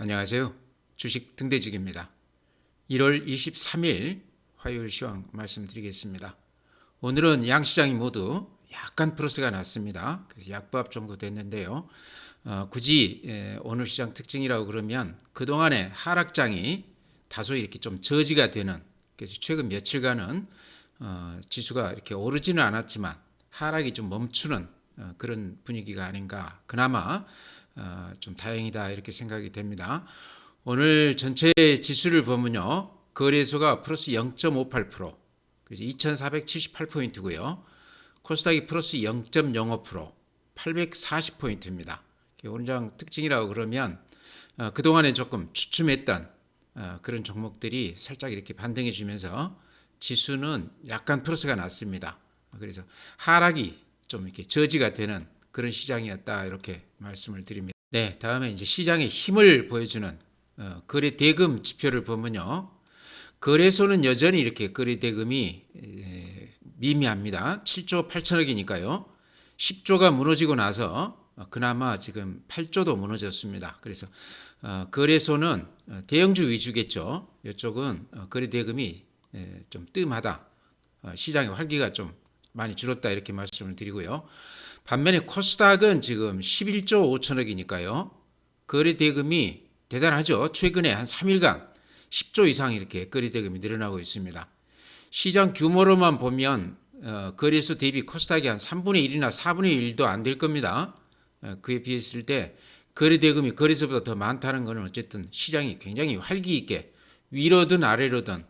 안녕하세요. 주식 등대직입니다. 1월 23일 화요일 시황 말씀드리겠습니다. 오늘은 양시장이 모두 약간 플러스가 났습니다. 그래서 약보합 정도 됐는데요. 굳이 오늘 시장 특징이라고 그러면 그동안의 하락장이 다소 이렇게 좀 저지가 되는, 그래서 최근 며칠간은 지수가 이렇게 오르지는 않았지만 하락이 좀 멈추는 그런 분위기가 아닌가, 그나마 좀 다행이다 이렇게 생각이 됩니다. 오늘 전체 지수를 보면요, 거래소가 플러스 0.58%, 그래서 2478포인트고요. 코스닥이 플러스 0.05%, 840포인트입니다. 오늘 장 특징이라고 그러면 그동안에 조금 주춤했던 그런 종목들이 살짝 이렇게 반등해 주면서 지수는 약간 플러스가 났습니다. 그래서 하락이 좀 이렇게 저지가 되는 그런 시장이었다 이렇게 말씀을 드립니다. 네, 다음에 이제 시장의 힘을 보여주는 거래 대금 지표를 보면요, 거래소는 여전히 이렇게 거래 대금이 미미합니다. 7조 8천억이니까요. 10조가 무너지고 나서 그나마 지금 8조도 무너졌습니다. 그래서 거래소는 대형주 위주겠죠. 이쪽은 거래 대금이 좀 뜸하다, 시장의 활기가 좀 많이 줄었다 이렇게 말씀을 드리고요. 반면에 코스닥은 지금 11조 5천억이니까요. 거래 대금이 대단하죠. 최근에 한 3일간 10조 이상 이렇게 거래 대금이 늘어나고 있습니다. 시장 규모로만 보면 거래소 대비 코스닥이 한 3분의 1이나 4분의 1도 안 될 겁니다. 그에 비했을 때 거래 대금이 거래소보다 더 많다는 것은 어쨌든 시장이 굉장히 활기 있게 위로든 아래로든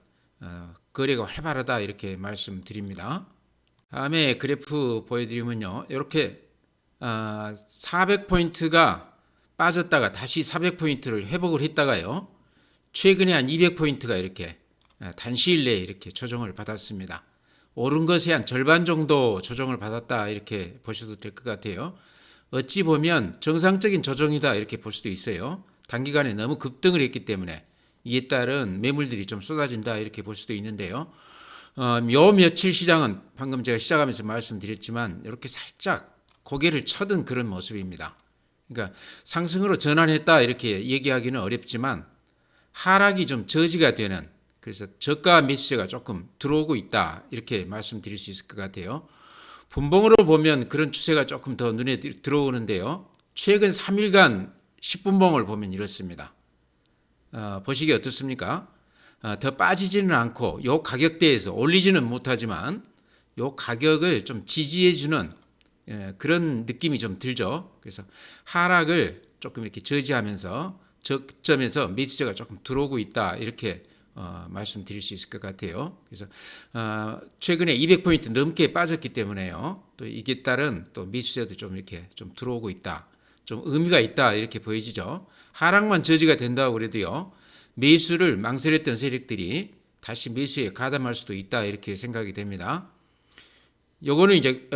거래가 활발하다 이렇게 말씀드립니다. 다음에 그래프 보여드리면요, 이렇게 400포인트가 빠졌다가 다시 400포인트를 회복을 했다가요, 최근에 한 200포인트가 이렇게 단시일 내에 이렇게 조정을 받았습니다. 오른 것의 한 절반 정도 조정을 받았다 이렇게 보셔도 될 것 같아요. 어찌 보면 정상적인 조정이다 이렇게 볼 수도 있어요. 단기간에 너무 급등을 했기 때문에 이에 따른 매물들이 좀 쏟아진다 이렇게 볼 수도 있는데요. 요 며칠 시장은 방금 제가 시작하면서 말씀드렸지만 이렇게 살짝 고개를 쳐든 그런 모습입니다. 그러니까 상승으로 전환했다 이렇게 얘기하기는 어렵지만 하락이 좀 저지가 되는, 그래서 저가 매수세가 조금 들어오고 있다 이렇게 말씀드릴 수 있을 것 같아요. 분봉으로 보면 그런 추세가 조금 더 눈에 들어오는데요. 최근 3일간 10분봉을 보면 이렇습니다. 보시기 어떻습니까? 더 빠지지는 않고 요 가격대에서 올리지는 못하지만 요 가격을 좀 지지해주는 그런 느낌이 좀 들죠. 그래서 하락을 조금 이렇게 저지하면서 저점에서 매수세가 조금 들어오고 있다 이렇게 말씀드릴 수 있을 것 같아요. 그래서 최근에 200포인트 넘게 빠졌기 때문에요, 또 이게 따른 또 매수세도 좀 이렇게 좀 들어오고 있다, 좀 의미가 있다 이렇게 보여지죠. 하락만 저지가 된다고 그래도요, 매수를 망설였던 세력들이 다시 매수에 가담할 수도 있다 이렇게 생각이 됩니다. 요거는 이제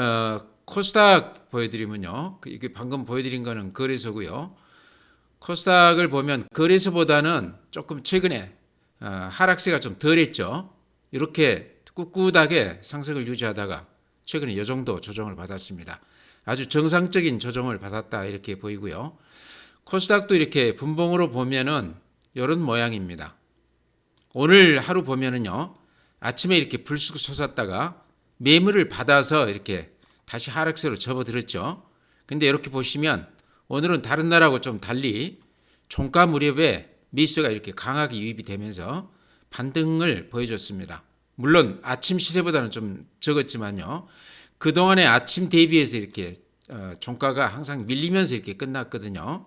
코스닥 보여드리면요, 이게 방금 보여드린 거는 거래소고요. 코스닥을 보면 거래소보다는 조금 최근에 하락세가 좀 덜했죠. 이렇게 꿋꿋하게 상승을 유지하다가 최근에 이 정도 조정을 받았습니다. 아주 정상적인 조정을 받았다 이렇게 보이고요. 코스닥도 이렇게 분봉으로 보면은 이런 모양입니다. 오늘 하루 보면은요, 아침에 이렇게 불쑥 솟았다가 매물을 받아서 이렇게 다시 하락세로 접어들었죠. 근데 이렇게 보시면 오늘은 다른 날하고 좀 달리 종가 무렵에 매수가 이렇게 강하게 유입이 되면서 반등을 보여줬습니다. 물론 아침 시세보다는 좀 적었지만요, 그동안의 아침 대비해서 이렇게 종가가 항상 밀리면서 이렇게 끝났거든요.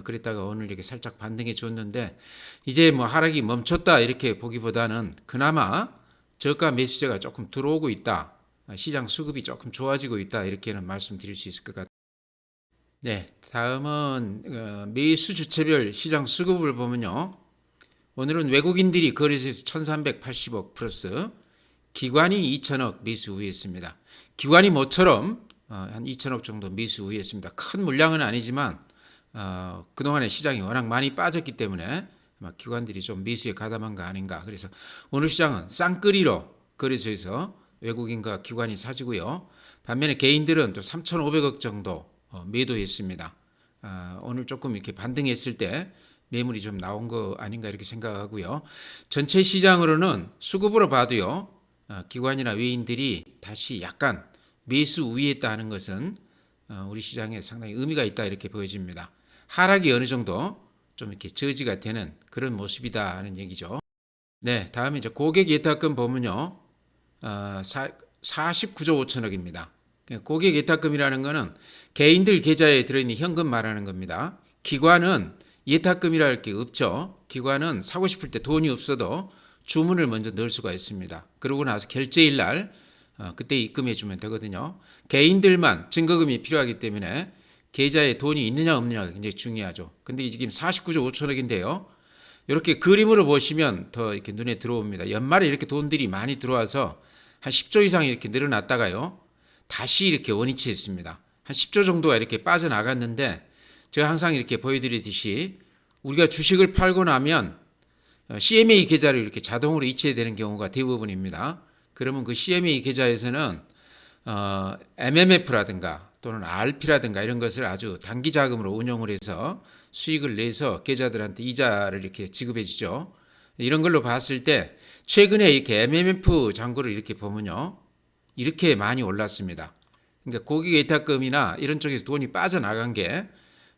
그랬다가 오늘 이렇게 살짝 반등해 줬는데 이제 뭐 하락이 멈췄다 이렇게 보기보다는 그나마 저가 매수세가 조금 들어오고 있다, 시장 수급이 조금 좋아지고 있다 이렇게는 말씀드릴 수 있을 것 같아요. 네, 다음은 매수 주체별 시장 수급을 보면요, 오늘은 외국인들이 거래소에서 1380억 플러스 기관이 2000억 매수 우위했습니다. 기관이 모처럼 한 2000억 정도 매수 우위했습니다. 큰 물량은 아니지만 그동안에 시장이 워낙 많이 빠졌기 때문에 기관들이 좀 매수에 가담한 거 아닌가. 그래서 오늘 시장은 쌍끌이로 거래소에서 외국인과 기관이 사지고요. 반면에 개인들은 또 3,500억 정도 매도했습니다. 오늘 조금 이렇게 반등했을 때 매물이 좀 나온 거 아닌가 이렇게 생각하고요. 전체 시장으로는 수급으로 봐도요. 기관이나 외인들이 다시 약간 매수 우위했다 하는 것은 우리 시장에 상당히 의미가 있다 이렇게 보여집니다. 하락이 어느 정도 좀 이렇게 저지가 되는 그런 모습이다 하는 얘기죠. 네, 다음에 이제 고객 예탁금 보면요. 49조 5천억입니다. 고객 예탁금이라는 것은 개인들 계좌에 들어있는 현금 말하는 겁니다. 기관은 예탁금이라 할 게 없죠. 기관은 사고 싶을 때 돈이 없어도 주문을 먼저 넣을 수가 있습니다. 그러고 나서 결제일 날 그때 입금해 주면 되거든요. 개인들만 증거금이 필요하기 때문에 계좌에 돈이 있느냐 없느냐가 굉장히 중요하죠. 근데 지금 49조 5천억인데요. 이렇게 그림으로 보시면 더 이렇게 눈에 들어옵니다. 연말에 이렇게 돈들이 많이 들어와서 한 10조 이상 이렇게 늘어났다가요. 다시 이렇게 원위치했습니다. 한 10조 정도가 이렇게 빠져나갔는데 제가 항상 이렇게 보여드리듯이 우리가 주식을 팔고 나면 CMA 계좌로 이렇게 자동으로 이체되는 경우가 대부분입니다. 그러면 그 CMA 계좌에서는 MMF라든가 또는 RP라든가 이런 것을 아주 단기 자금으로 운용을 해서 수익을 내서 계좌들한테 이자를 이렇게 지급해 주죠. 이런 걸로 봤을 때 최근에 이렇게 MMF 잔고를 이렇게 보면요. 이렇게 많이 올랐습니다. 그러니까 고객 예탁금이나 이런 쪽에서 돈이 빠져나간 게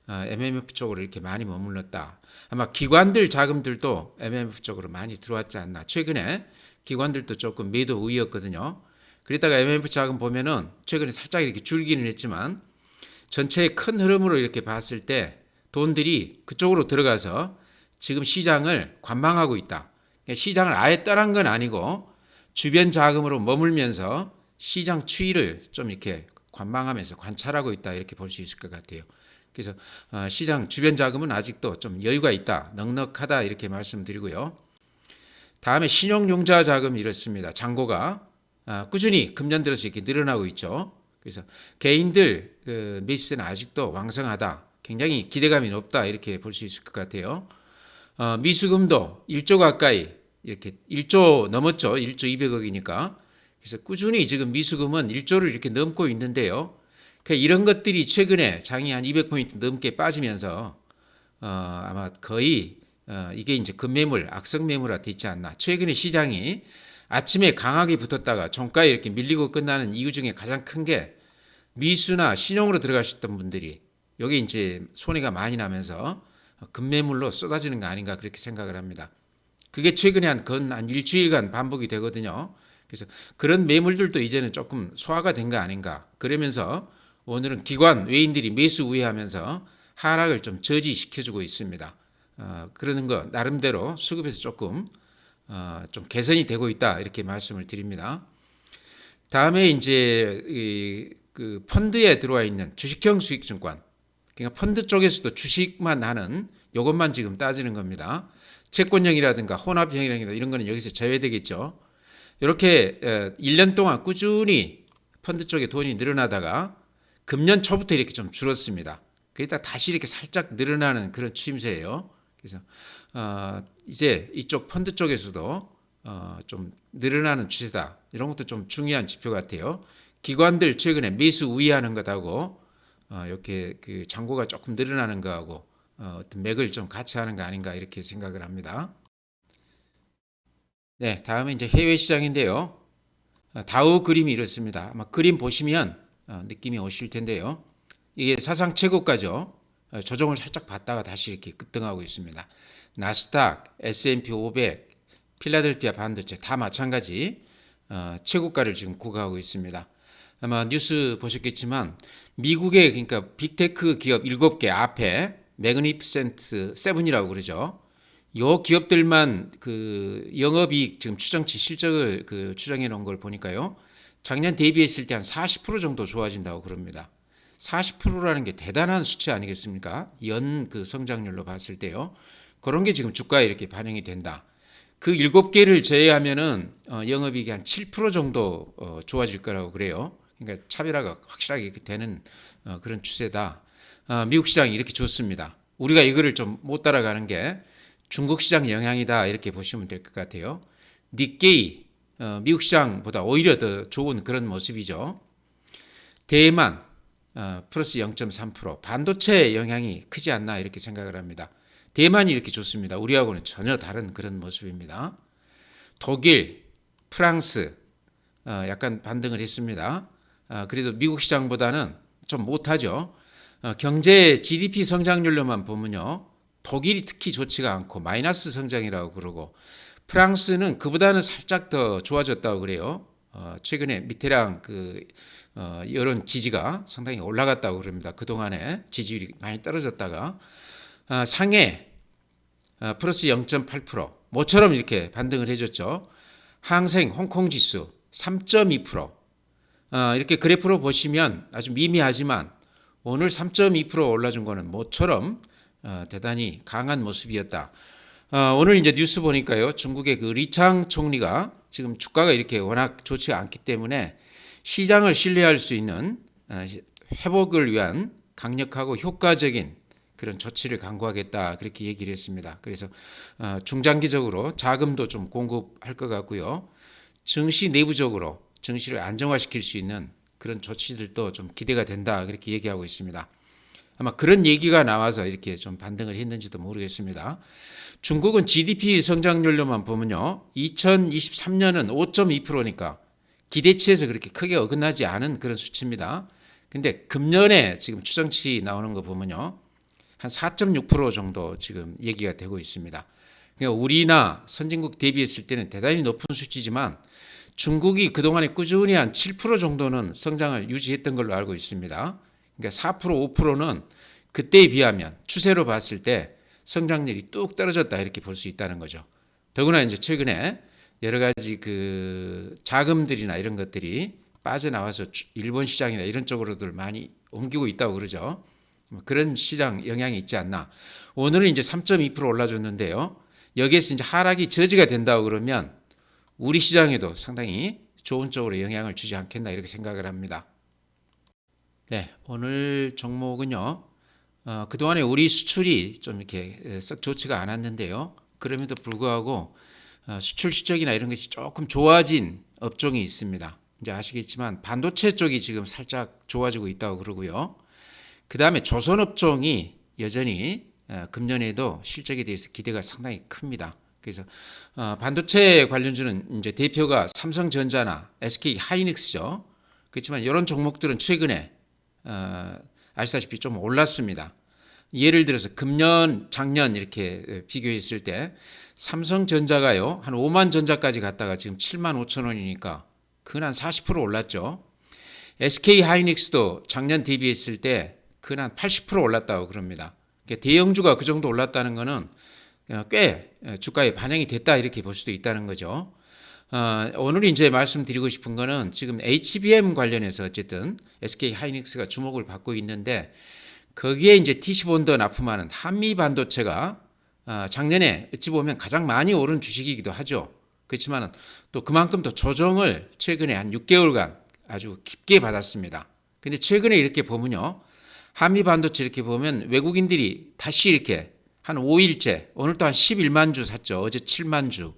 MMF 쪽으로 이렇게 많이 머물렀다. 아마 기관들 자금들도 MMF 쪽으로 많이 들어왔지 않나. 최근에 기관들도 조금 매도 우위였거든요. 그러다가 MMF 자금 보면은 최근에 살짝 이렇게 줄기는 했지만 전체의 큰 흐름으로 이렇게 봤을 때 돈들이 그쪽으로 들어가서 지금 시장을 관망하고 있다. 그러니까 시장을 아예 떠난 건 아니고 주변 자금으로 머물면서 시장 추이를 좀 이렇게 관망하면서 관찰하고 있다 이렇게 볼 수 있을 것 같아요. 그래서 시장 주변 자금은 아직도 좀 여유가 있다, 넉넉하다 이렇게 말씀드리고요. 다음에 신용융자 자금이 이렇습니다. 잔고가 꾸준히 금년 들어서 이렇게 늘어나고 있죠. 그래서 개인들 매수세는 아직도 왕성하다, 굉장히 기대감이 높다 이렇게 볼 수 있을 것 같아요. 미수금도 1조 가까이 이렇게 1조 넘었죠. 1조 200억이니까. 그래서 꾸준히 지금 미수금은 1조를 이렇게 넘고 있는데요. 그러니까 이런 것들이 최근에 장이 한 200포인트 넘게 빠지면서 아마 거의 이게 이제 급매물, 악성매물화 됐지 않나. 최근에 시장이 아침에 강하게 붙었다가 종가에 이렇게 밀리고 끝나는 이유 중에 가장 큰 게 미수나 신용으로 들어가셨던 분들이 여기 이제 손해가 많이 나면서 급매물로 쏟아지는 거 아닌가 그렇게 생각을 합니다. 그게 최근에 한 일주일간 반복이 되거든요. 그래서 그런 매물들도 이제는 조금 소화가 된 거 아닌가. 그러면서 오늘은 기관 외인들이 매수 우회하면서 하락을 좀 저지시켜주고 있습니다. 그러는 거 나름대로 수급에서 조금 좀 개선이 되고 있다 이렇게 말씀을 드립니다. 다음에 이제 그 펀드에 들어와 있는 주식형 수익증권, 그러니까 펀드 쪽에서도 주식만 하는 이것만 지금 따지는 겁니다. 채권형이라든가 혼합형이라든가 이런 거는 여기서 제외되겠죠. 이렇게 1년 동안 꾸준히 펀드 쪽에 돈이 늘어나다가 금년 초부터 이렇게 좀 줄었습니다. 그러다 다시 이렇게 살짝 늘어나는 그런 추임새예요. 그래서 이제 이쪽 펀드 쪽에서도 좀 늘어나는 추세다. 이런 것도 좀 중요한 지표 같아요. 기관들 최근에 매수 우위하는 것하고 이렇게 그 잔고가 조금 늘어나는 거하고 어떤 맥을 좀 같이 하는 거 아닌가 이렇게 생각을 합니다. 네, 다음에 이제 해외 시장인데요. 다우 그림이 이렇습니다. 아마 그림 보시면 느낌이 오실 텐데요. 이게 사상 최고가죠. 조정을 살짝 받다가 다시 이렇게 급등하고 있습니다. 나스닥, S&P 500, 필라델피아 반도체 다 마찬가지 최고가를 지금 구가하고 있습니다. 아마 뉴스 보셨겠지만 미국의 그러니까 빅테크 기업 7개 앞에 매그니피센트 7이라고 그러죠. 요 기업들만 그 영업이익 지금 추정치 실적을 그 추정해 놓은 걸 보니까요. 작년 대비했을 때 한 40% 정도 좋아진다고 그럽니다. 40%라는 게 대단한 수치 아니겠습니까? 연 그 성장률로 봤을 때요. 그런 게 지금 주가에 이렇게 반영이 된다. 그 7개를 제외하면은 영업이익이 한 7% 정도 좋아질 거라고 그래요. 그러니까 차별화가 확실하게 이렇게 되는 그런 추세다. 미국 시장이 이렇게 좋습니다. 우리가 이거를 좀 못 따라가는 게 중국 시장 영향이다 이렇게 보시면 될 것 같아요. 니케이 미국 시장보다 오히려 더 좋은 그런 모습이죠. 대만 플러스 0.3%, 반도체 영향이 크지 않나 이렇게 생각을 합니다. 대만이 이렇게 좋습니다. 우리하고는 전혀 다른 그런 모습입니다. 독일, 프랑스 약간 반등을 했습니다. 그래도 미국 시장보다는 좀 못하죠. 경제 GDP 성장률로만 보면요, 독일이 특히 좋지가 않고 마이너스 성장이라고 그러고 프랑스는 그보다는 살짝 더 좋아졌다고 그래요. 최근에 미테랑 여론 지지가 상당히 올라갔다고 그럽니다. 그동안에 지지율이 많이 떨어졌다가 상해 플러스 0.8% 모처럼 이렇게 반등을 해줬죠. 항생 홍콩 지수 3.2%. 이렇게 그래프로 보시면 아주 미미하지만 오늘 3.2% 올라준 거는 모처럼 대단히 강한 모습이었다. 오늘 이제 뉴스 보니까요, 중국의 그 리창 총리가 지금 주가가 이렇게 워낙 좋지 않기 때문에 시장을 신뢰할 수 있는 회복을 위한 강력하고 효과적인 그런 조치를 강구하겠다, 그렇게 얘기를 했습니다. 그래서 중장기적으로 자금도 좀 공급할 것 같고요. 증시 내부적으로 증시를 안정화시킬 수 있는 그런 조치들도 좀 기대가 된다, 그렇게 얘기하고 있습니다. 아마 그런 얘기가 나와서 이렇게 좀 반등을 했는지도 모르겠습니다. 중국은 GDP 성장률로만 보면요, 2023년은 5.2%니까 기대치에서 그렇게 크게 어긋나지 않은 그런 수치입니다. 근데 금년에 지금 추정치 나오는 거 보면요, 한 4.6% 정도 지금 얘기가 되고 있습니다. 그러니까 우리나 선진국 대비했을 때는 대단히 높은 수치지만 중국이 그동안에 꾸준히 한 7% 정도는 성장을 유지했던 걸로 알고 있습니다. 그러니까 4%, 5%는 그때에 비하면 추세로 봤을 때 성장률이 뚝 떨어졌다, 이렇게 볼 수 있다는 거죠. 더구나 이제 최근에 여러 가지 그 자금들이나 이런 것들이 빠져나와서 일본 시장이나 이런 쪽으로들 많이 옮기고 있다고 그러죠. 그런 시장 영향이 있지 않나. 오늘은 이제 3.2% 올라줬는데요. 여기에서 이제 하락이 저지가 된다고 그러면 우리 시장에도 상당히 좋은 쪽으로 영향을 주지 않겠나, 이렇게 생각을 합니다. 네, 오늘 종목은요, 그동안에 우리 수출이 좀 이렇게 썩 좋지가 않았는데요. 그럼에도 불구하고 수출 실적이나 이런 것이 조금 좋아진 업종이 있습니다. 이제 아시겠지만 반도체 쪽이 지금 살짝 좋아지고 있다고 그러고요. 그 다음에 조선업종이 여전히 금년에도 실적에 대해서 기대가 상당히 큽니다. 그래서 반도체 관련주는 이제 대표가 삼성전자나 SK 하이닉스죠. 그렇지만 이런 종목들은 최근에 아시다시피 좀 올랐습니다. 예를 들어서 금년, 작년 이렇게 비교했을 때 삼성전자가요, 한 5만 전자까지 갔다가 지금 7만 5천 원이니까 근 한 40% 올랐죠. SK 하이닉스도 작년 대비했을 때 근 한 80% 올랐다고 그럽니다. 대형주가 그 정도 올랐다는 것은 꽤 주가에 반영이 됐다, 이렇게 볼 수도 있다는 거죠. 오늘 이제 말씀드리고 싶은 거는 지금 HBM 관련해서 어쨌든 SK 하이닉스가 주목을 받고 있는데 거기에 이제 TC본드 납품하는 한미 반도체가 작년에 어찌 보면 가장 많이 오른 주식이기도 하죠. 그렇지만 또 그만큼 또 조정을 최근에 한 6개월간 아주 깊게 받았습니다. 근데 최근에 이렇게 보면요, 한미 반도체 이렇게 보면 외국인들이 다시 이렇게 한 5일째, 오늘 또 한 11만 주 샀죠. 어제 7만 주,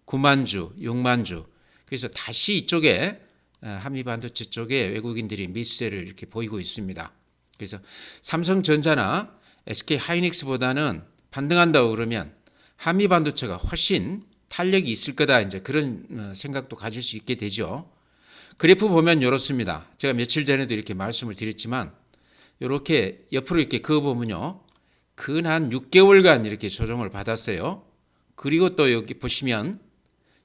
9만 주, 6만 주. 그래서 다시 이쪽에 한미 반도체 쪽에 외국인들이 매수세를 이렇게 보이고 있습니다. 그래서 삼성전자나 SK 하이닉스보다는 반등한다고 그러면 한미 반도체가 훨씬 탄력이 있을 거다, 이제 그런 생각도 가질 수 있게 되죠. 그래프 보면 이렇습니다. 제가 며칠 전에도 이렇게 말씀을 드렸지만 이렇게 옆으로 이렇게 그어 보면요, 근 한 6개월간 이렇게 조정을 받았어요. 그리고 또 여기 보시면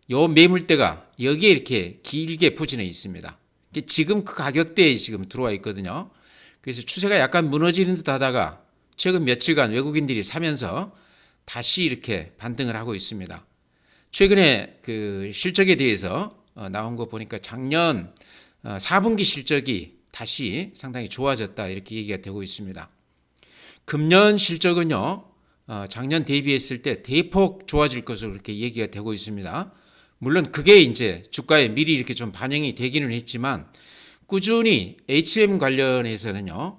요 매물대가 여기에 이렇게 길게 포진해 있습니다. 지금 그 가격대에 지금 들어와 있거든요. 그래서 추세가 약간 무너지는 듯 하다가 최근 며칠간 외국인들이 사면서 다시 이렇게 반등을 하고 있습니다. 최근에 그 실적에 대해서 나온 거 보니까 작년 4분기 실적이 다시 상당히 좋아졌다, 이렇게 얘기가 되고 있습니다. 금년 실적은요, 작년 대비했을 때 대폭 좋아질 것으로 그렇게 얘기가 되고 있습니다. 물론 그게 이제 주가에 미리 이렇게 좀 반영이 되기는 했지만 꾸준히 HBM 관련해서는요,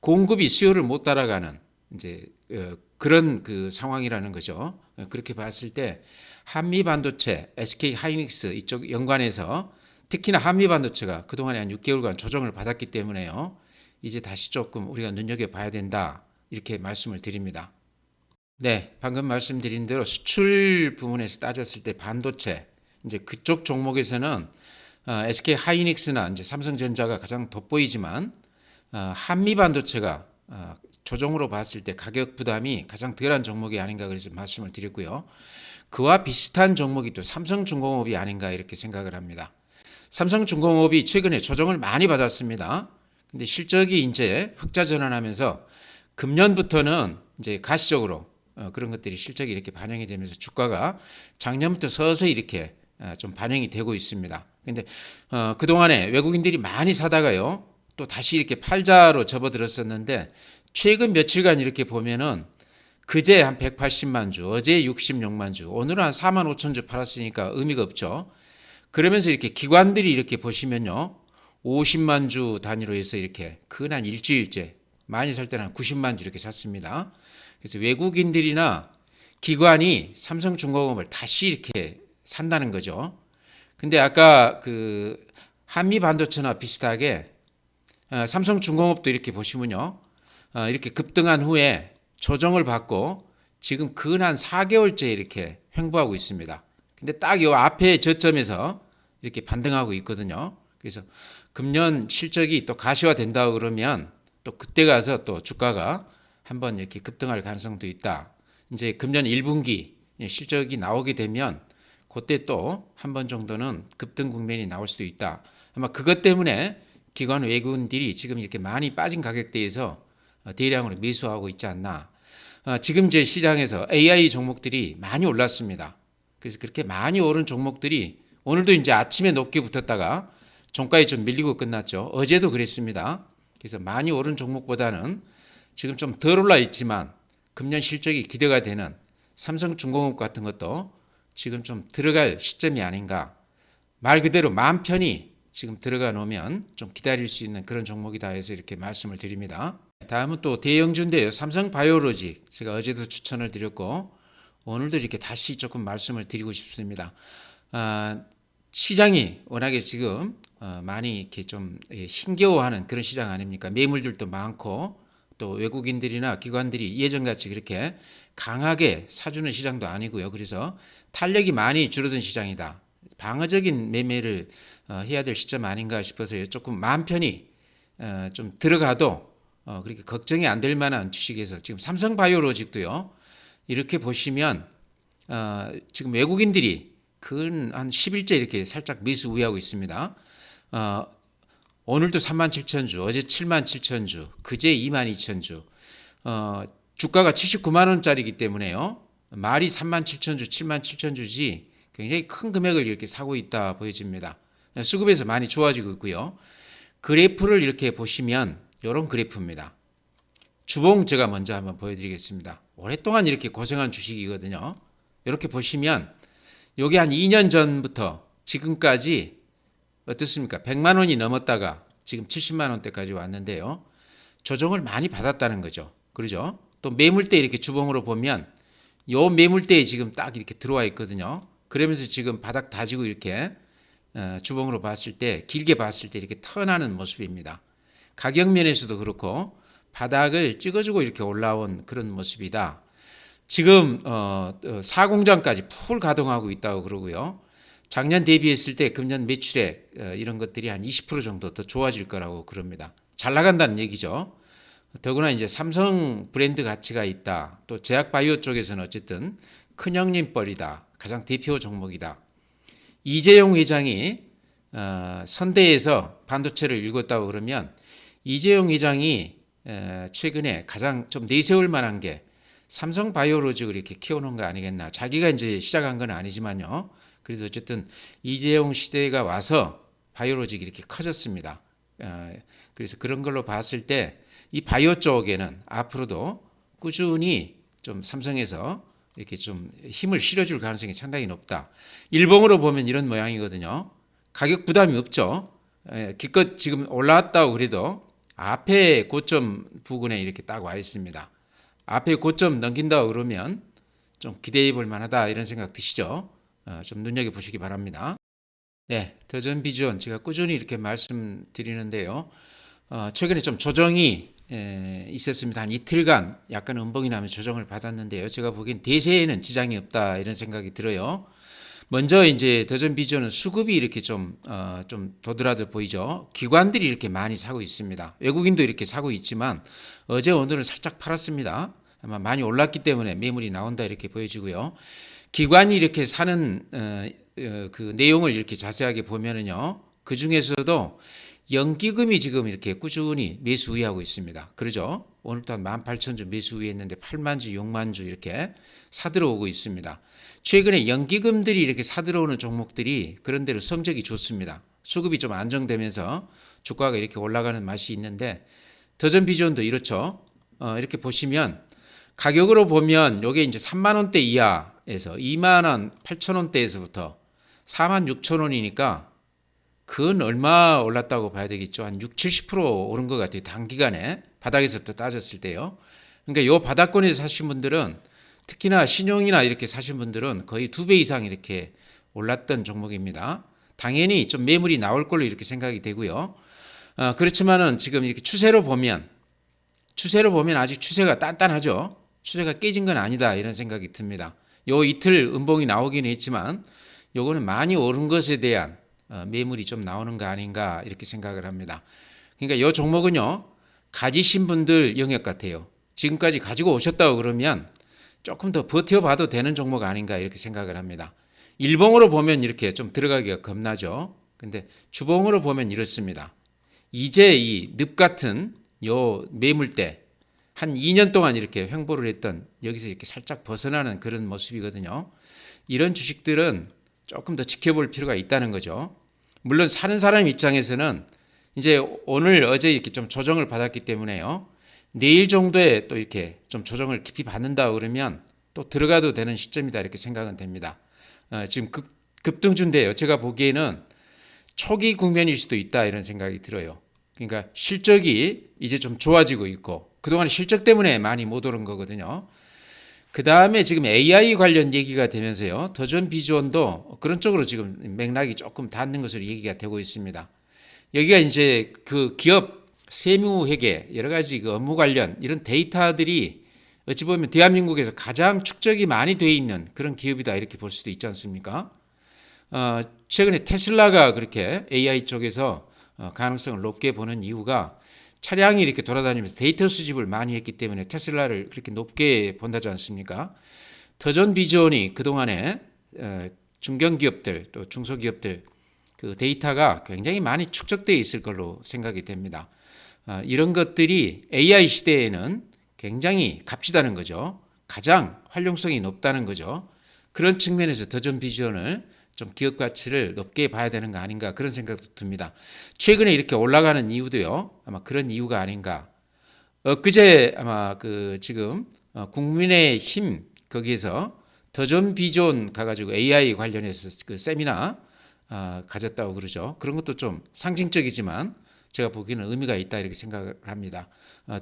공급이 수요를 못 따라가는 이제 그런 그 상황이라는 거죠. 그렇게 봤을 때 한미 반도체, SK 하이닉스 이쪽 연관해서 특히나 한미 반도체가 그동안에 한 6개월간 조정을 받았기 때문에요, 이제 다시 조금 우리가 눈여겨봐야 된다, 이렇게 말씀을 드립니다. 네, 방금 말씀드린 대로 수출 부문에서 따졌을 때 반도체 이제 그쪽 종목에서는 SK 하이닉스나 이제 삼성전자가 가장 돋보이지만 한미 반도체가 조정으로 봤을 때 가격 부담이 가장 덜한 종목이 아닌가 그래서 말씀을 드렸고요. 그와 비슷한 종목이 또 삼성중공업이 아닌가 이렇게 생각을 합니다. 삼성중공업이 최근에 조정을 많이 받았습니다. 근데 실적이 이제 흑자 전환하면서 금년부터는 이제 가시적으로 그런 것들이 실적이 이렇게 반영이 되면서 주가가 작년부터 서서히 이렇게 좀 반영이 되고 있습니다. 근데 그동안에 외국인들이 많이 사다가요. 또 다시 이렇게 팔자로 접어들었었는데 최근 며칠간 이렇게 보면은 그제 한 180만 주, 어제 66만 주, 오늘은 한 4만 5천 주 팔았으니까 의미가 없죠. 그러면서 이렇게 기관들이 이렇게 보시면요. 50만 주 단위로 해서 이렇게 근 한 일주일째 많이 살 때는 한 90만 주 이렇게 샀습니다. 그래서 외국인들이나 기관이 삼성중공업을 다시 이렇게 산다는 거죠. 근데 아까 그 한미 반도체나 비슷하게 삼성중공업도 이렇게 보시면요. 이렇게 급등한 후에 조정을 받고 지금 근 한 4개월째 이렇게 횡보하고 있습니다. 근데 딱 이 앞에 저점에서 이렇게 반등하고 있거든요. 그래서 금년 실적이 또 가시화된다고 그러면 또 그때 가서 또 주가가 한번 이렇게 급등할 가능성도 있다. 이제 금년 1분기 실적이 나오게 되면 그때 또 한 번 정도는 급등 국면이 나올 수도 있다. 아마 그것 때문에 기관 외국인들이 지금 이렇게 많이 빠진 가격대에서 대량으로 매수하고 있지 않나. 지금 이제 시장에서 AI 종목들이 많이 올랐습니다. 그래서 그렇게 많이 오른 종목들이 오늘도 이제 아침에 높게 붙었다가 종가에 좀 밀리고 끝났죠. 어제도 그랬습니다. 그래서 많이 오른 종목보다는 지금 좀 덜 올라 있지만 금년 실적이 기대가 되는 삼성중공업 같은 것도 지금 좀 들어갈 시점이 아닌가. 말 그대로 마음 편히 지금 들어가 놓으면 좀 기다릴 수 있는 그런 종목이다 해서 이렇게 말씀을 드립니다. 다음은 또 대형주인데요. 삼성바이오로직 제가 어제도 추천을 드렸고 오늘도 이렇게 다시 조금 말씀을 드리고 싶습니다. 시장이 워낙에 지금 많이 이렇게 좀 힘겨워하는 그런 시장 아닙니까? 매물들도 많고 또 외국인들이나 기관들이 예전같이 그렇게 강하게 사주는 시장도 아니고요. 그래서 탄력이 많이 줄어든 시장이다. 방어적인 매매를 해야 될 시점 아닌가 싶어서 조금 마음 편히 좀 들어가도 그렇게 걱정이 안 될 만한 주식에서 지금 삼성바이오로직도요. 이렇게 보시면 지금 외국인들이 근 한 10일째 이렇게 살짝 매수 우회하고 있습니다. 오늘도 37,000주, 어제 77,000주, 그제 22,000주. 주가가 79만 원짜리이기 때문에요. 말이 37,000주, 77,000주지 굉장히 큰 금액을 이렇게 사고 있다 보여집니다. 수급에서 많이 좋아지고 있고요. 그래프를 이렇게 보시면 이런 그래프입니다. 주봉 제가 먼저 한번 보여드리겠습니다. 오랫동안 이렇게 고생한 주식이거든요. 이렇게 보시면 여기 한 2년 전부터 지금까지 어떻습니까? 100만 원이 넘었다가 지금 70만 원대까지 왔는데요. 조정을 많이 받았다는 거죠. 그러죠? 또 매물대 이렇게 주봉으로 보면 요 매물대에 지금 딱 이렇게 들어와 있거든요. 그러면서 지금 바닥 다지고 이렇게 주봉으로 봤을 때 길게 봤을 때 이렇게 턴하는 모습입니다. 가격 면에서도 그렇고 바닥을 찍어주고 이렇게 올라온 그런 모습이다. 지금 사공장까지 풀 가동하고 있다고 그러고요. 작년 대비했을 때 금년 매출액 이런 것들이 한 20% 정도 더 좋아질 거라고 그럽니다. 잘 나간다는 얘기죠. 더구나 이제 삼성 브랜드 가치가 있다. 또 제약바이오 쪽에서는 어쨌든 큰형님 뻘이다. 가장 대표 종목이다. 이재용 회장이 선대에서 반도체를 읽었다고 그러면 이재용 회장이 최근에 가장 좀 내세울 만한 게 삼성바이오로직을 이렇게 키워놓은 거 아니겠나. 자기가 이제 시작한 건 아니지만요. 그래도 어쨌든 이재용 시대가 와서 바이오로직이 이렇게 커졌습니다. 그래서 그런 걸로 봤을 때 이 바이오 쪽에는 앞으로도 꾸준히 좀 삼성에서 이렇게 좀 힘을 실어줄 가능성이 상당히 높다. 일봉으로 보면 이런 모양이거든요. 가격 부담이 없죠. 기껏 지금 올라왔다고 그래도 앞에 고점 부근에 이렇게 딱 와 있습니다. 앞에 고점 넘긴다고 그러면 좀 기대해 볼 만하다 이런 생각 드시죠? 좀 눈여겨보시기 바랍니다. 네, 더전 비전 제가 꾸준히 이렇게 말씀드리는데요. 최근에 좀 조정이 있었습니다. 한 이틀간 약간 음봉이 나면서 조정을 받았는데요. 제가 보기엔 대세에는 지장이 없다 이런 생각이 들어요. 먼저 이제 더전 비전은 수급이 이렇게 좀 도드라져 보이죠. 기관들이 이렇게 많이 사고 있습니다. 외국인도 이렇게 사고 있지만 어제 오늘은 살짝 팔았습니다. 아마 많이 올랐기 때문에 매물이 나온다 이렇게 보여지고요. 기관이 이렇게 사는 그 내용을 이렇게 자세하게 보면은요. 그 중에서도 연기금이 지금 이렇게 꾸준히 매수 우위하고 있습니다. 그러죠? 오늘도 한 18,000주 매수 우위했는데 8만주, 6만주 이렇게 사들어오고 있습니다. 최근에 연기금들이 이렇게 사들어오는 종목들이 그런대로 성적이 좋습니다. 수급이 좀 안정되면서 주가가 이렇게 올라가는 맛이 있는데 더전 비전도 이렇죠. 이렇게 보시면 가격으로 보면 이게 이제 3만 원대 이하에서 2만 원 8천 원대에서부터 4만 6천 원이니까 그건 얼마 올랐다고 봐야 되겠죠. 한 6, 70% 오른 것 같아요. 단기간에 바닥에서부터 따졌을 때요. 그러니까 요 바닥권에서 사신 분들은 특히나 신용이나 이렇게 사신 분들은 거의 2배 이상 이렇게 올랐던 종목입니다. 당연히 좀 매물이 나올 걸로 이렇게 생각이 되고요. 그렇지만은 지금 이렇게 추세로 보면 아직 추세가 단단하죠. 추세가 깨진 건 아니다 이런 생각이 듭니다. 요 이틀 음봉이 나오긴 했지만 요거는 많이 오른 것에 대한 매물이 좀 나오는 거 아닌가 이렇게 생각을 합니다. 그러니까 요 종목은요. 가지신 분들 영역 같아요. 지금까지 가지고 오셨다고 그러면 조금 더 버텨봐도 되는 종목 아닌가 이렇게 생각을 합니다. 일봉으로 보면 이렇게 좀 들어가기가 겁나죠. 근데 주봉으로 보면 이렇습니다. 이제 이 늪 같은 요 매물대 한 2년 동안 이렇게 횡보를 했던 여기서 이렇게 살짝 벗어나는 그런 모습이거든요. 이런 주식들은 조금 더 지켜볼 필요가 있다는 거죠. 물론 사는 사람 입장에서는 이제 오늘 어제 이렇게 좀 조정을 받았기 때문에요. 내일 정도에 또 이렇게 좀 조정을 깊이 받는다 그러면 또 들어가도 되는 시점이다 이렇게 생각은 됩니다. 지금 급등주인데요. 제가 보기에는 초기 국면일 수도 있다 이런 생각이 들어요. 그러니까 실적이 이제 좀 좋아지고 있고 그동안 실적 때문에 많이 못 오른 거거든요. 그 다음에 지금 AI 관련 얘기가 되면서요. 더전 비전도 그런 쪽으로 지금 맥락이 조금 닿는 것으로 얘기가 되고 있습니다. 여기가 이제 그 기업 세무 회계 여러 가지 그 업무 관련 이런 데이터들이 어찌 보면 대한민국에서 가장 축적이 많이 돼 있는 그런 기업이다 이렇게 볼 수도 있지 않습니까? 최근에 테슬라가 그렇게 AI 쪽에서 가능성을 높게 보는 이유가 차량이 이렇게 돌아다니면서 데이터 수집을 많이 했기 때문에 테슬라를 그렇게 높게 본다지 않습니까? 더전 비전이 그동안에 중견기업들 또 중소기업들 그 데이터가 굉장히 많이 축적되어 있을 걸로 생각이 됩니다. 이런 것들이 AI 시대에는 굉장히 값지다는 거죠. 가장 활용성이 높다는 거죠. 그런 측면에서 더전 비전을 좀 기업 가치를 높게 봐야 되는 거 아닌가 그런 생각도 듭니다. 최근에 이렇게 올라가는 이유도요. 아마 그런 이유가 아닌가. 그제 아마 그 지금 국민의힘 거기에서 더전 비전 가가지고 AI 관련해서 그 세미나 가졌다고 그러죠. 그런 것도 좀 상징적이지만 제가 보기에는 의미가 있다 이렇게 생각을 합니다.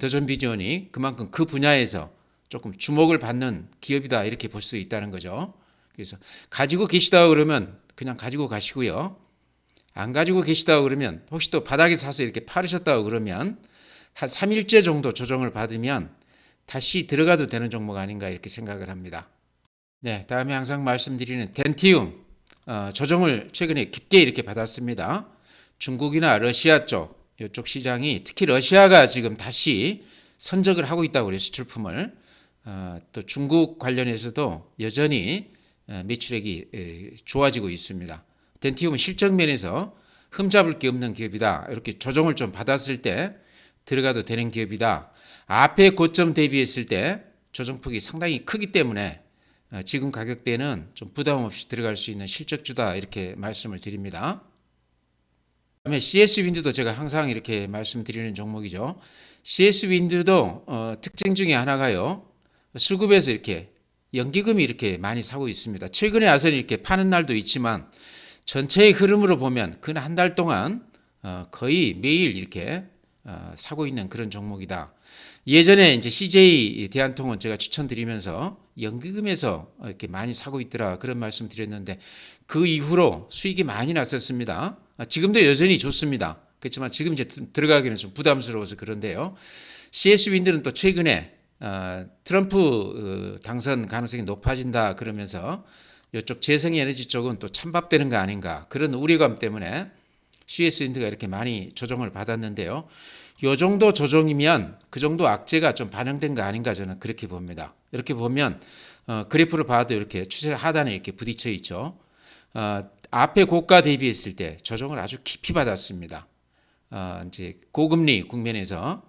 더전 비전이 그만큼 그 분야에서 조금 주목을 받는 기업이다 이렇게 볼 수 있다는 거죠. 그래서 가지고 계시다 그러면 그냥 가지고 가시고요. 안 가지고 계시다 그러면 혹시 또 바닥에 사서 이렇게 팔으셨다 그러면 한 3일째 정도 조정을 받으면 다시 들어가도 되는 종목 아닌가 이렇게 생각을 합니다. 네, 다음에 항상 말씀드리는 덴티움 조정을 최근에 깊게 이렇게 받았습니다. 중국이나 러시아 쪽 이쪽 시장이 특히 러시아가 지금 다시 선적을 하고 있다고 그래요. 수출품을 또 중국 관련해서도 여전히 매출액이 좋아지고 있습니다. 덴티움은 실적 면에서 흠잡을 게 없는 기업이다. 이렇게 조정을 좀 받았을 때 들어가도 되는 기업이다. 앞에 고점 대비했을 때 조정폭이 상당히 크기 때문에 지금 가격대는 좀 부담 없이 들어갈 수 있는 실적주다 이렇게 말씀을 드립니다. 그다음에 CS 윈드도 제가 항상 이렇게 말씀드리는 종목이죠. CS 윈드도 특징 중에 하나가요. 수급에서 이렇게 연기금이 이렇게 많이 사고 있습니다. 최근에 와서 이렇게 파는 날도 있지만 전체의 흐름으로 보면 근 한 달 동안 거의 매일 이렇게 사고 있는 그런 종목이다. 예전에 이제 CJ 대한통운 제가 추천드리면서 연기금에서 이렇게 많이 사고 있더라 그런 말씀 드렸는데 그 이후로 수익이 많이 났었습니다. 지금도 여전히 좋습니다. 그렇지만 지금 이제 들어가기는 좀 부담스러워서 그런데요. CS 윈드는 또 최근에 트럼프 당선 가능성이 높아진다 그러면서 이쪽 재생에너지 쪽은 또 찬밥되는 거 아닌가 그런 우려감 때문에 CS 윈드가 이렇게 많이 조정을 받았는데요. 이 정도 조정이면 그 정도 악재가 좀 반영된 거 아닌가 저는 그렇게 봅니다. 이렇게 보면 그래프를 봐도 이렇게 추세 하단에 이렇게 부딪혀 있죠. 앞에 고가 대비했을 때 조정을 아주 깊이 받았습니다. 이제 고금리 국면에서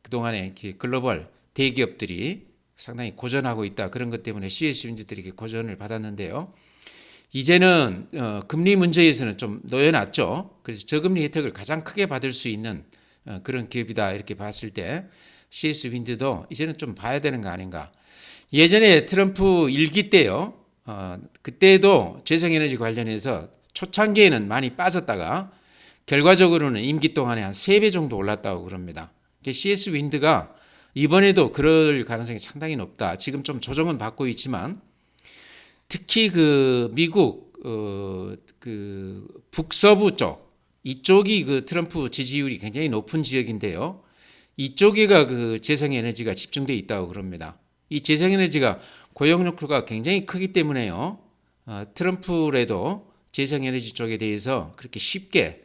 그동안에 이렇게 글로벌 대기업들이 상당히 고전하고 있다. 그런 것 때문에 CS 윈드들이 이렇게 고전을 받았는데요. 이제는 금리 문제에서는 좀 놓여놨죠. 그래서 저금리 혜택을 가장 크게 받을 수 있는 그런 기업이다 이렇게 봤을 때 CS 윈드도 이제는 좀 봐야 되는 거 아닌가. 예전에 트럼프 1기 때요. 그때도 재생에너지 관련해서 초창기에는 많이 빠졌다가 결과적으로는 임기 동안에 한 3배 정도 올랐다고 그럽니다. CS 윈드가 이번에도 그럴 가능성이 상당히 높다. 지금 좀 조정은 받고 있지만 특히 그 미국 그 북서부 쪽 이쪽이 그 트럼프 지지율이 굉장히 높은 지역인데요. 이쪽에가 그 재생에너지가 집중돼 있다고 그럽니다. 이 재생에너지가 고용 욕구가 굉장히 크기 때문에요. 트럼프라도 재생에너지 쪽에 대해서 그렇게 쉽게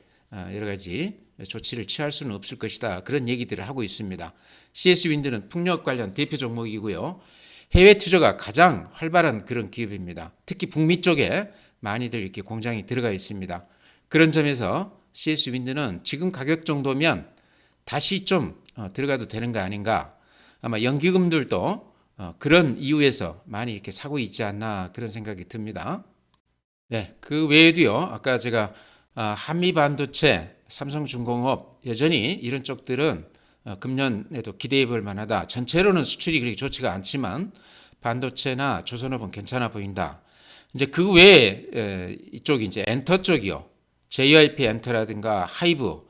여러 가지 조치를 취할 수는 없을 것이다. 그런 얘기들을 하고 있습니다. CS 윈드는 풍력 관련 대표 종목이고요. 해외 투자가 가장 활발한 그런 기업입니다. 특히 북미 쪽에 많이들 이렇게 공장이 들어가 있습니다. 그런 점에서 CS 윈드는 지금 가격 정도면 다시 좀 들어가도 되는 거 아닌가. 아마 연기금들도 그런 이유에서 많이 이렇게 사고 있지 않나 그런 생각이 듭니다. 네, 그 외에도요. 아까 제가 한미 반도체, 삼성중공업 여전히 이런 쪽들은 금년에도 기대해 볼 만하다. 전체로는 수출이 그렇게 좋지가 않지만 반도체나 조선업은 괜찮아 보인다. 이제 그 외에 이쪽이 이제 엔터 쪽이요. JYP 엔터라든가 하이브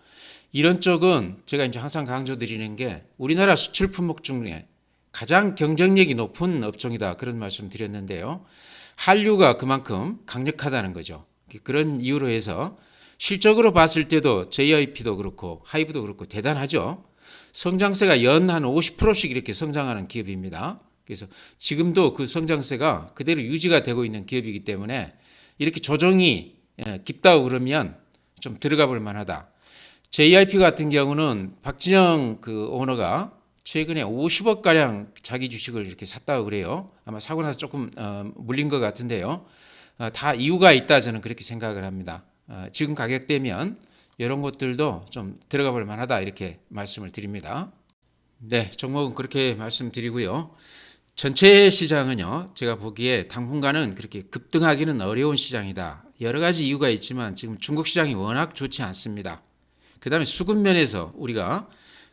이런 쪽은 제가 이제 항상 강조드리는 게 우리나라 수출 품목 중에 가장 경쟁력이 높은 업종이다. 그런 말씀 드렸는데요. 한류가 그만큼 강력하다는 거죠. 그런 이유로 해서 실적으로 봤을 때도 JYP도 그렇고 하이브도 그렇고 대단하죠. 성장세가 연 한 50%씩 이렇게 성장하는 기업입니다. 그래서 지금도 그 성장세가 그대로 유지가 되고 있는 기업이기 때문에 이렇게 조정이 깊다고 그러면 좀 들어가 볼 만하다. JYP 같은 경우는 박진영 그 오너가 최근에 50억 가량 자기 주식을 이렇게 샀다고 그래요. 아마 사고 나서 조금 물린 것 같은데요. 다 이유가 있다 저는 그렇게 생각을 합니다. 지금 가격대면 이런 것들도 좀 들어가 볼 만하다 이렇게 말씀을 드립니다. 네, 종목은 그렇게 말씀드리고요. 전체 시장은요, 제가 보기에 당분간은 그렇게 급등하기는 어려운 시장이다. 여러 가지 이유가 있지만 지금 중국 시장이 워낙 좋지 않습니다. 그 다음에 수급 면에서 우리가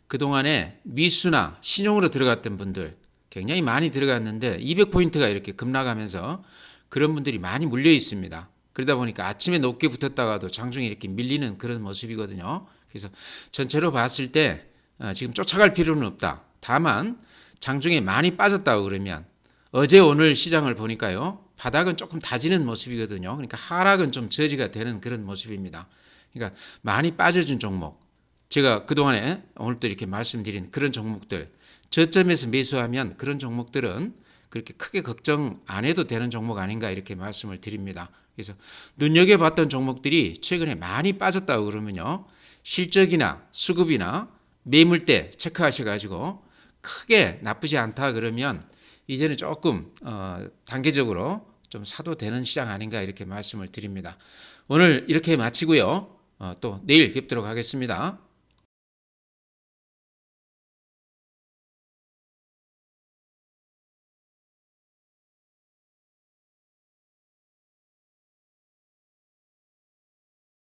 그동안에 미수나 신용으로 들어갔던 분들 굉장히 많이 들어갔는데 200포인트가 이렇게 급락하면서 그런 분들이 많이 물려 있습니다. 그러다 보니까 아침에 높게 붙었다가도 장중에 이렇게 밀리는 그런 모습이거든요. 그래서 전체로 봤을 때 지금 쫓아갈 필요는 없다. 다만 장중에 많이 빠졌다고 그러면 어제 오늘 시장을 보니까요. 바닥은 조금 다지는 모습이거든요. 그러니까 하락은 좀 저지가 되는 그런 모습입니다. 그러니까 많이 빠져준 종목. 제가 그동안에 오늘도 이렇게 말씀드린 그런 종목들 저점에서 매수하면 그런 종목들은 그렇게 크게 걱정 안 해도 되는 종목 아닌가 이렇게 말씀을 드립니다. 그래서 눈여겨봤던 종목들이 최근에 많이 빠졌다고 그러면요. 실적이나 수급이나 매물대 체크하셔가지고 크게 나쁘지 않다 그러면 이제는 조금 단계적으로 좀 사도 되는 시장 아닌가 이렇게 말씀을 드립니다. 오늘 이렇게 마치고요. 또 내일 뵙도록 하겠습니다.